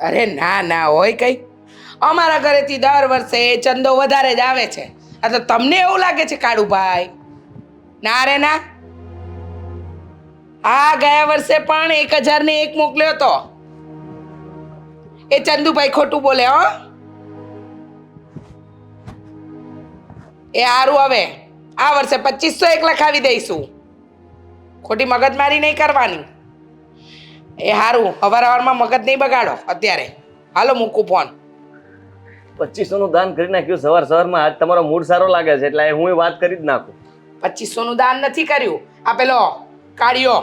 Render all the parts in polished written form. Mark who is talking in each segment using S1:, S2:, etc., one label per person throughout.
S1: અરે ના ના હોય કઈ, અમારા ઘરેથી દર વર્ષે ચંદો વધારે જ આવે છે. આ તો તમને એવું લાગે છે કાળુભાઈ? ના રે ના. હા, ગયા વર્ષે પણ 1001 મોકલ્યો હતો. એ ચંદુભાઈ ખોટું બોલે હો. એ હારું, હવે આ વર્ષે 2501 લખાવી દઈશું. ખોટી મગજમારી નહીં કરવાની. એ હારું, હવારમાં મગજ નહીં બગાડો અત્યારે. હાલો મૂકું ફોન.
S2: 2500 નું દાન કરી નાખ્યું સવારમાં. આજ તમારો મૂડ સારો લાગે છે એટલે હું એ વાત કરી જ નાખું.
S1: 2500 નું દાન નથી કર્યું. આ પેલો કાળિયો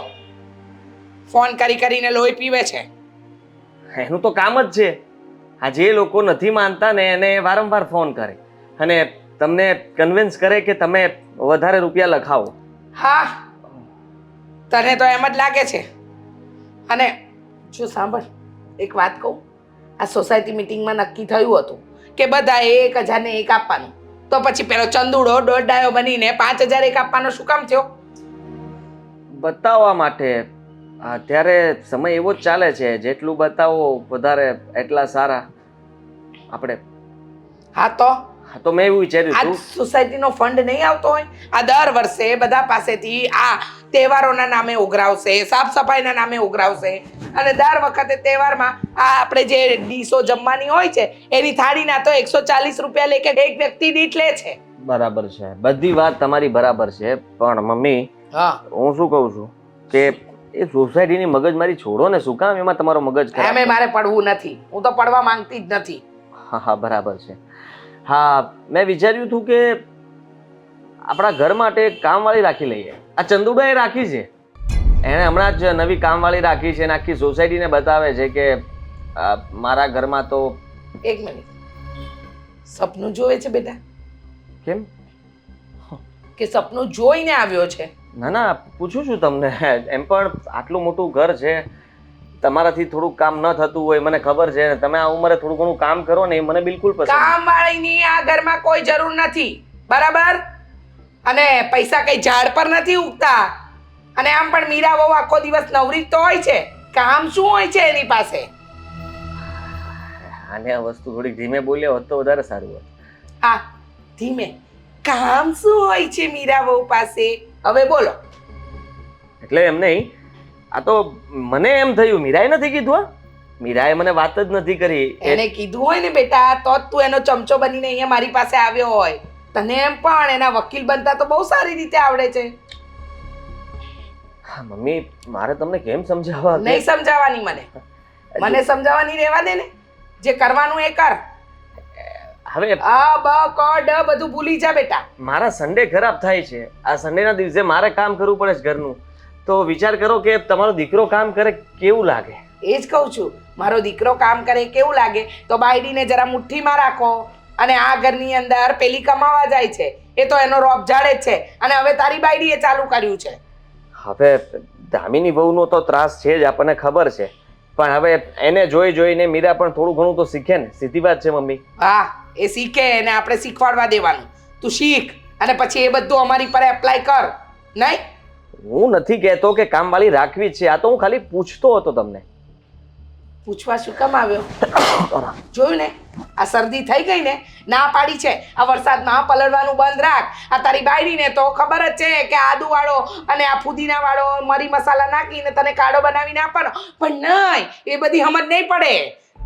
S1: ફોન કરીને લોહી પીવે છે.
S2: એનું તો કામ જ છે. આ જે લોકો નથી માનતા ને એને વારંવાર ફોન કરે અને તમને કન્વિન્સ કરે કે તમે વધારે રૂપિયા લખાવો.
S1: હા, તને તો એમ જ લાગે છે. અને જો સાંભળ, એક વાત કહું. આ સોસાયટી મિટિંગમાં નક્કી થયું હતું કે બધાએ 1001 આપવાનું. તો પછી પેલો ચંદુડો દોઢ બનીને 5001 આપવાનો શું કામ થયો?
S2: બતાવવા માટે. અત્યારે સમય એવો જ ચાલે છે, જેટલું બતાવો વધારે એટલા સારા આપણે.
S1: હા
S2: તો મેં એવું વિચાર્યું
S1: આ
S2: હતું.
S1: સોસાયટીનો ફંડ નહીં આવતો હોય? આ દર વર્ષે બધા પાસેથી આ તહેવારોના નામે ઉઘરાવશે, સાફ સફાઈના નામે ઉઘરાવશે, અને દર વખતે તહેવારમાં આ આપણે જે ડીશો જમવાની હોય છે એની થાળીના તો 140 રૂપિયા લે કે એક વ્યક્તિ દીઠ લે છે.
S2: બરાબર છે, બધી વાત તમારી બરાબર છે, પણ મમ્મી
S1: હા,
S2: હું શું કહું છું કે એ સોસાયટીની મગજમારી છોડો ને. શું કામ એમાં તમારો મગજ ખરાબ?
S1: એમે મારે પડવું નથી. હું તો પડવા માંગતી જ નથી.
S2: હા, બરાબર છે. હા, મેં વિચાર્યું હતું કે આપણા ઘર માટે એક કામવાળી રાખી લઈએ. આ ચંદુભાઈ રાખી છે, એણે હમણાં જ નવી કામવાળી રાખી છે અને આખી સોસાયટીને બતાવે છે કે મારા ઘરમાં તો.
S1: એક મિનિટ, સપનું જોવે છે બેટા?
S2: કેમ?
S1: કે સપનું જોઈને આવ્યો છે?
S2: ના ના, પૂછું છું તમને. એમ પણ આટલું મોટું ઘર છે, તમારાથી થોડું કામ ન થતું હોય મને ખબર છે. તમે આ ઉંમરે થોડું ઘણું કામ કરો ને એ મને બિલકુલ પસંદ.
S1: કામવાળીની આ ઘરમાં કોઈ જરૂર નથી, બરાબર? અને પૈસા કઈ ઝાડ પર નથી ઉગતા. અને આમ પણ મીરા બહુ આખો દિવસ નવરી તો હોય છે, કામ શું હોય છે એની પાસે?
S2: આને આ વસ્તુ થોડી ધીમે બોલ્યા હોત તો વધારે સારું હોત.
S1: હા, ધીમે. કામ શું હોય છે મીરા બહુ પાસે? હવે બોલો.
S2: એટલે એમ નહીં, આ તો મને એમ થયું. મીરાએ નથી કીધું. મીરાએ મને વાત જ નથી કરી.
S1: એને કીધું હોય ને બેટા, તો જ તું એનો ચમચો બનીને અહીંયા મારી પાસે આવ્યો હોય. તને એમ પણ એના વકીલ બનતા તો બહુ સારી રીતે આવડે છે.
S2: હા મમ્મી, મારે તમને કેમ સમજાવવા?
S1: નહીં સમજાવવાની મને સમજાવવાની રહેવા દે ને. જે કરવાનું એ કર.
S2: હવે
S1: આ બ ક ડ બધું ભૂલી જા બેટા.
S2: મારા સન્ડે ખરાબ થાય છે. આ સન્ડેના દિવસે મારે કામ કરવું પડે છે ઘરનું. તો વિચાર કરો કે તમારો દીકરો કામ કરે કેવું લાગે.
S1: એ જ કહું છું, મારો દીકરો કામ કરે કેવું લાગે. તો બાયડીને જરા મુઠ્ઠીમાં રાખો. અને આ ઘરની અંદર પેલી કમાવા જાય છે, એ તો એનો રોપ ઝાડે જ છે. અને હવે તારી બાયડીએ ચાલુ કર્યું છે.
S2: હવે દામિની બહુનો તો ત્રાસ છે જ, આપણને ખબર છે. પણ હવે એને જોઈને મીરા પણ થોડું ઘણું તો શીખે ને. સીધી વાત છે મમ્મી.
S1: હા, એ શીખે અને આપણે શીખવાડવા દેવાનું. તું શીખ અને પછી એ બધું અમારી પર એપ્લાય કર. નહીં,
S2: હું નથી કહેતો કે કામવાળી રાખવી જ છે. આ તો હું ખાલી પૂછતો હતો તમને.
S1: પૂછવા શું કામ આવ્યો? જોયું ને, આ શરદી થઈ ગઈ ને, ના પાડી છે આ વરસાદમાં પલળવાનું બંધ રાખ. આ તારી બાયડીને તો ખબર જ છે કે આદુવાળો અને આ ફુદીનાવાળો મરી મસાલા નાખીને તને કાઢો બનાવીને આપવાનો. પણ નહીં, એ બધી સમજ નહીં પડે.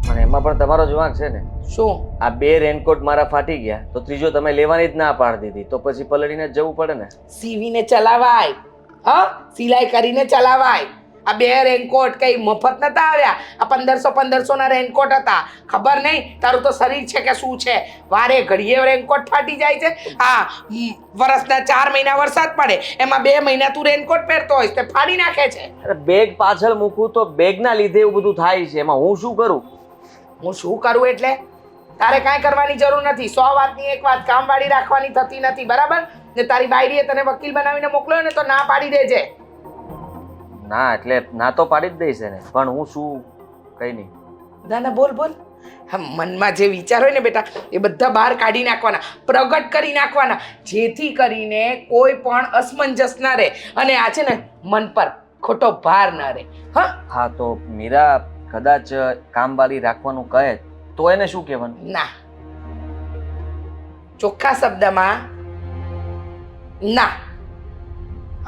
S2: પણ એમાં પણ તમારો જ વાંક છે ને.
S1: શું?
S2: આ 2 રેનકોટ મારા ફાટી ગયા તો ત્રીજો તમે લેવાની જ ના પાડી દીધી, તો પછી પલળીને જ જવું પડે ને.
S1: સીવીને ચલાવાય, હા, સિલાઈ કરીને ચલાવાય. આ 2 રેનકોટ કઈ મફત નતા આવ્યા. આ 1500 ના રેનકોટ હતા. ખબર નહીં તારું તો શરીર છે કે શું છે? વારે ઘડીએ રેનકોટ ફાટી જાય છે. હા, વર્ષના 4 મહિના વરસાદ પડે, એમાં 2 મહિના તું રેનકોટ પહેરતો હોઈશ તે ફાડી નાખે છે.
S2: અરે બેગ પાછળ મૂકું તો બેગના લીધે એવું બધું થાય છે. એમાં હું શું કરું?
S1: હું શું કરું એટલે? તારે કાંઈ કરવાની જરૂર નથી. 100 વાતની એક વાત, કામવાળી રાખવાની થતી નથી, બરાબર? ને તારી બાયડીએ તને વકીલ બનાવીને મોકલ્યો ને તો ના પાડી દેજે.
S2: ના એટલે ના તો પાડી જ દઈશ ને, પણ હું શું કઈ નહીં.
S1: ના ના, બોલ બોલ. હા, મનમાં જે વિચાર હોય ને બેટા, એ બધા બહાર કાઢી નાખવાના, પ્રગટ કરી નાખવાના, જેથી કરીને કોઈ પણ અસમંજસ ના રહે અને આ છે ને મન પર ખોટો ભાર ના રહે. હા
S2: હા, તો મીરા કદાચ કામવાળી રાખવાનું કહે તો એને શું કહેવાનું?
S1: ના, ચોખ્ખા શબ્દમાં ના.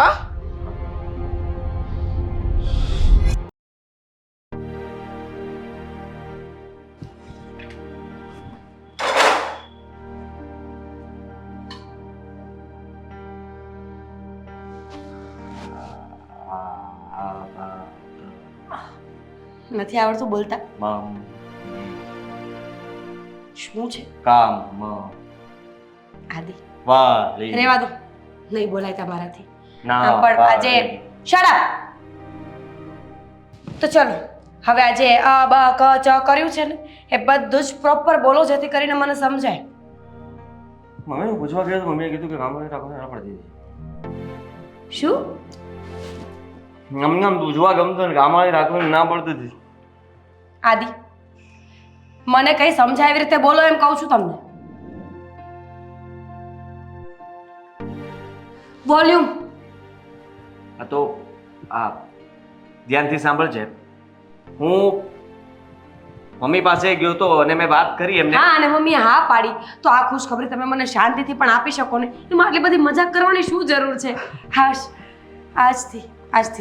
S1: હા,
S3: નથી આવડતું બોલતા? શું છે આદિ? રેવા દો, નહીં બોલાય તમારાથી. પણ આજે શટ અપ. તો ચલો હવે આજે અ બ ક ચ કર્યું છે ને એ બધું જ પ્રોપર બોલો જેથી કરીને મને સમજાય.
S2: મમ્મીને પૂછવા ગયો તો મમ્મીએ કીધું કે કામવાળી રાખવાની ના પાડી દીધી.
S3: શું?
S2: અમને આમ પૂછવા ગમતું ને કામવાળી રાખવાની ના પડતી હતી.
S3: આદિ મને કઈ સમજાય એવી રીતે બોલો એમ કહું છું તમને. વોલ્યુમ.
S2: આ તો આ ધ્યાનથી સાંભળજે. હું મમ્મી પાસે ગયો તો અને મેં વાત કરી એમને.
S3: હા, અને મમ્મીએ હા પાડી તો આ ખુશખબરી તમે મને શાંતિથી પણ આપી શકો ને. એમાં આટલી બધી મજાક કરવાની શું જરૂર છે? હાશ, આજથી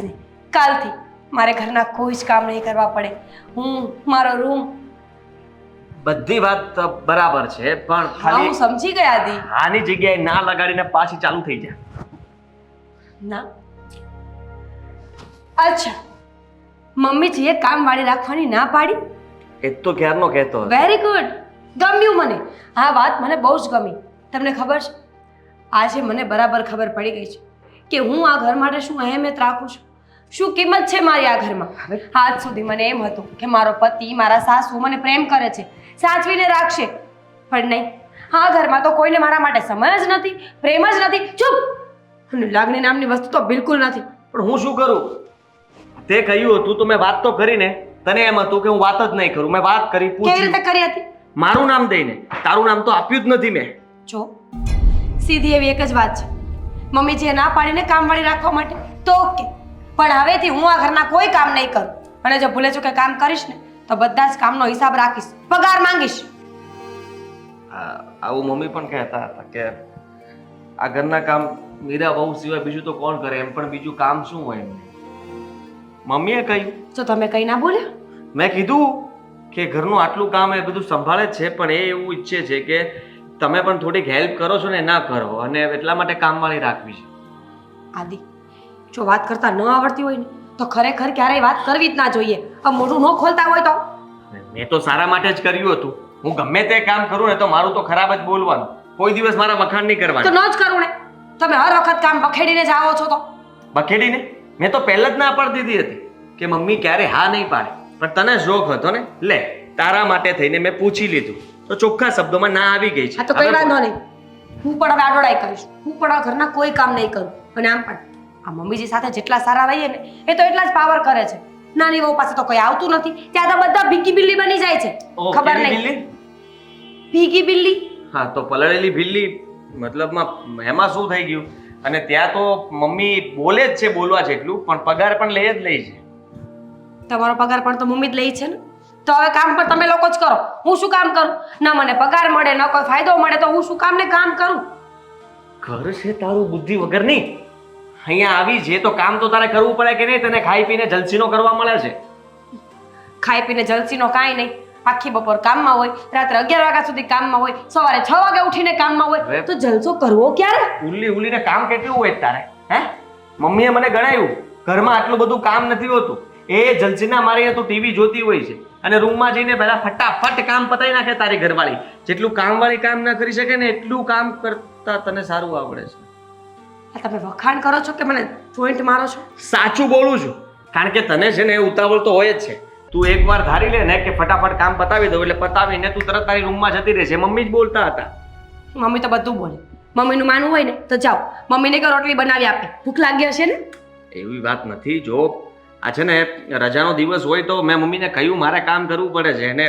S3: નહીં, કાલથી મારે ઘરના કોઈ જ કામ નહીં કરવા પડે. હું મારો રૂમ.
S2: બધી વાત બરાબર છે પણ
S3: હા,
S2: ખાલી
S3: હું સમજી ગઈ આદિ.
S2: આની જગ્યાએ ના લગાડીને પાછી ચાલુ થઈ જાય.
S3: ના, અચ્છા, મમ્મીજીએ કામવાળી રાખવાની ના પાડી?
S2: એ તો ક્યારનો કહેતો હતો.
S3: વેરી ગુડ, ગમ્યું મને. આ વાત મને બહુ જ ગમી. તમને ખબર છે આજે મને બરાબર ખબર પડી ગઈ છે કે હું આ ઘર માટે શું અહેમિયત રાખું છું, શું કિંમત છે મારી આ ઘરમાં. આજ સુધી મને એમ હતું કે મારો પતિ, મારા સાસુ મને પ્રેમ કરે છે, સાચવીને રાખશે, પણ નહીં. આ ઘરમાં તો કોઈને મારા માટે સમય જ નથી, પ્રેમ જ નથી. ચૂપ. અને લાગણી નામની વસ્તુ તો બિલકુલ નથી.
S2: પણ હું શું કરું? તે કહ્યું હતું તો મેં વાત તો કરીને. તને એમ હતું કે હું વાત જ નહીં કરું. મેં વાત કરી,
S3: કેવી
S2: પૂછ્યું.
S3: રીતે કરી હતી?
S2: મારું નામ દઈને. તારું નામ તો આપ્યું જ નથી મેં.
S3: જો સીધી એવી એક જ વાત છે, મમ્મીજીએ ના પાડીને કામવાળી રાખવા માટે તો ઓકે, પણ હવેથી હું આ ઘરના કોઈ કામ નહીં કરું. અને જો ભૂલે ચૂકે કામ કરીશ ને તો બધા જ કામનો હિસાબ રાખીશ, પગાર માંગીશ.
S2: આવું મમ્મી પણ કહેતા હતા કે આ ઘરના કામ મીરા બહુ સિવાય બીજું તો કોણ કરે. એમ પણ બીજું કામ શું હોય એમને. મમ્મીએ કહ્યું
S3: તો તમે કઈ ના બોલ્યા?
S2: મેં કીધું કે ઘરનું આટલું કામ એ બધું સંભાળે જ છે પણ એ એવું ઈચ્છે છે કે તમે પણ થોડીક હેલ્પ કરો છો ને ના કરો, અને એટલા માટે કામવાળી રાખવી છે.
S3: આદિ, જો વાત કરતા ન આવડતી હોય ને તો ખરેખર ક્યારેય વાત કરવી જ ના જોઈએ. આ મોઢું ન ખોલતા હોય તો.
S2: મેં તો સારા માટે જ કર્યું હતું. હું ગમે તે કામ કરું ને તો મારું તો ખરાબ જ બોલવાનું, કોઈ દિવસ મારા વખાણ નહીં
S3: તો
S2: કરવાના.
S3: ન જ કરું ને. તમે હર વખત કામ બખેડીને જ આવો છો તો.
S2: બખેડીને મેં તો પહેલા જ ના પાડી દીધી હતી કે મમ્મી ક્યારે હા નહીં પાડે, પણ તને શોખ હતો ને, લે તારા માટે થઈને મેં પૂછી લીધું તો ચોખ્ખા શબ્દોમાં ના આવી ગઈ છે.
S3: હા, તો કઈ વાંધો નહીં. હું પણ હવે આડોડાઈ કરીશ. હું પણ આ ઘરના કોઈ કામ નહીં કરું. અને આમ પણ આ મમ્મીજી સાથે જેટલા સારા રહીએ ને એ તો એટલા જ પાવર કરે છે. નાની વહુ પાસે તો કોઈ આવતું નથી, ત્યાં તો બધા ભીકી બિલ્લી બની જાય છે. ખબર નહીં. ભીકી બિલ્લી?
S2: હા, તો પલળેલી બિલ્લી મતલબમાં એમાં શું થઈ ગયું? અને ત્યાં તો મમ્મી બોલે જ છે બોલવા જેટલું, પણ પગાર પણ લે જ લે છે.
S3: તમારો પગાર પણ તો મમ્મી જ લે છે ને. તો હવે કામ પણ તમે લોકો જ કરો. હું શું કામ કરું? ના મને પગાર મળે, ન કોઈ ફાયદો મળે તો હું શું કામ ને કામ કરું?
S2: ઘર છે તારું બુદ્ધિ વગરની. અહીંયા આવી છે તો કામ તો તારે કરવું પડે કે નહીં? તને ખાઈ પીને જલસીનો કરવા મળે છે.
S3: ખાઈ પીને જલસીનો કાંઈ નહીં. આખી બપોર કામમાં હોય, રાત્રે 11 વાગ્યા સુધી કામમાં હોય, સવારે 6 વાગે ઉઠીને કામમાં હોય, તો જલસો કરવો ક્યારે?
S2: ઉલ્લીને કામ કેટલું હોય તારે? હે, મમ્મીએ મને ગણાયું ઘરમાં આટલું બધું કામ નથી હોતું. એ જલસીના મારી તો ટીવી જોતી હોય છે અને રૂમમાં જઈને પહેલા ફટાફટ કામ પતાવી નાખે તારી ઘરવાળી. જેટલું કામવાળી કામ ના કરી શકે ને એટલું કામ કરતા તને સારું આવડે છે.
S3: તમે વખાણ કરો છો કે મને જોઈન્ટ મારો છો?
S2: સાચું બોલું છું, કારણ કે તને છે ને ઉતાવળ તો હોય જ છે. તું એકવાર ધારી લે ને કે ફટાફટ કામ પતાવી દઉં એટલે પતાવીને તું તરત તારી રૂમમાં જતી રહેશે. મમ્મી જ બોલતા હતા.
S3: મમ્મી તો બધું બોલે. મમ્મીનું માનવું હોય ને તો જાઓ, મમ્મીને કે રોટલી બનાવી આપે. ભૂખ લાગી હશે ને?
S2: એવી વાત નથી. જો આ છે ને રજાનો દિવસ હોય તો મેં મમ્મીને કહ્યું મારે કામ કરવું પડે છે, અને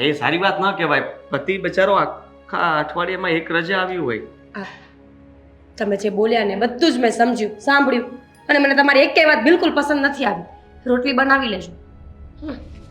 S2: એ સારી વાત ન કહેવાય. પતિ બચારો આખા અઠવાડિયામાં એક રજા આવી હોય.
S3: તમે જે બોલ્યા ને બધું જ મેં સમજ્યું, સાંભળ્યું, અને મને તમારી એક વાત બિલકુલ પસંદ નથી આવી. રોટલી બનાવી લેજો.
S1: હમ.